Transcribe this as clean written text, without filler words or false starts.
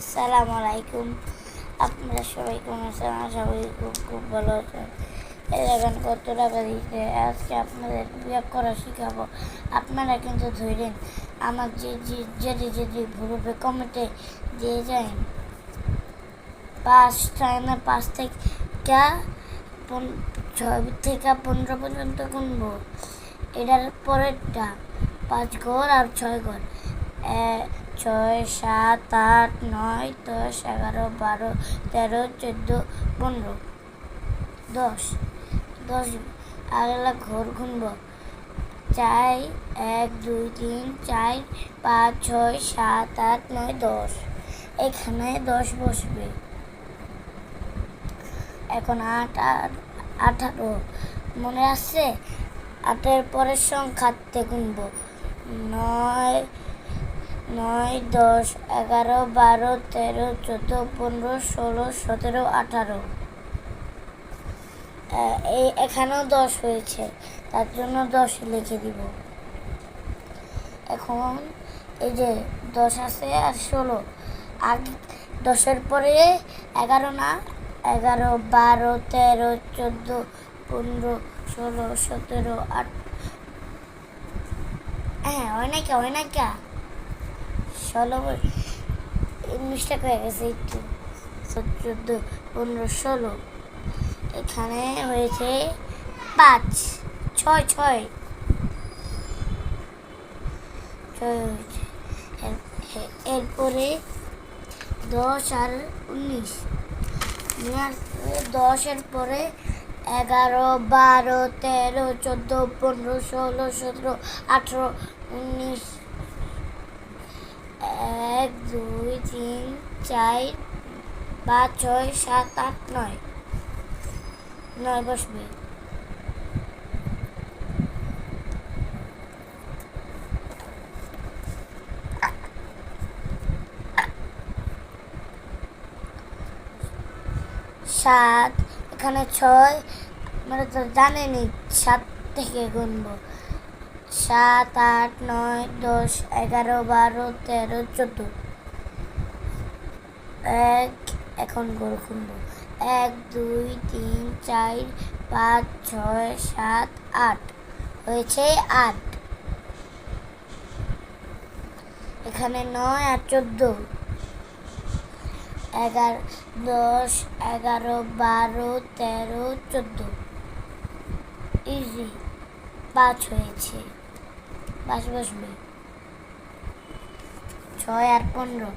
আসসালামু আলাইকুম। আপনারা সবাই কেমন আছেন? আশা করি খুব খুব ভালো আছেন। এই দেখেন কত টাকা দিচ্ছে। আজকে আপনাদের বিয়োগ করা শিখাবো। আপনারা কিন্তু ধরেন আমার যে গ্রুপে কমেন্টে দিয়ে যায় 5 থেকে 6 থেকে 15 পর্যন্ত গুনবো। এটার পরেরটা 5 ঘর আর 6 ঘর, 6, 7, 8, 9, 10, 11, 12, 13, 14, 15, 10 আগলা ঘর গুনবো। 4, 1, 2, 3, 4, 5, 6, 7, 8, 9, 10। এখানে 10 বসবে। এখন 8 আর 18 মনে আছে? 8-এর পরের সংখ্যাতে গুনবো। 9, 10, 11, 12, 13, 14, 15, 16, 17, 18। এখানেও 10 হয়েছে, তার জন্য 10 লিখে দিব। এখন এই যে 10 আছে আর 16, আগে 10-এর পরে 11 না, 11, 12, 13, 14, 15, 16, 17, 18। হ্যাঁ, হয় না কে 16 মিস্টেক হয়ে গেছে একটু। 14, 15, 16। এখানে হয়েছে 5, 6 হয়েছে। এরপরে 10 আর 19। 10-এর পরে 11, 12, 13, 14, 15, 16, 17, 18, 19। 1, 2, 3, 4, 5, 6, 7, 8, 9। 9 বসবে। সাত, এখানে 6, মানে তো জানেনি 7 থেকে গুনবো। 7, 8, 9, 10, 11, 12, 13, 14। এখন গোল খুলবো। 1, 2, 3, 4, 5, 6, 7, 8 হয়েছে 8। এখানে 9 আর 14। 11, 10, 11, 12, 13, 14। ইজি। 5 হয়েছে। 5 বসবে। 6 আর 15।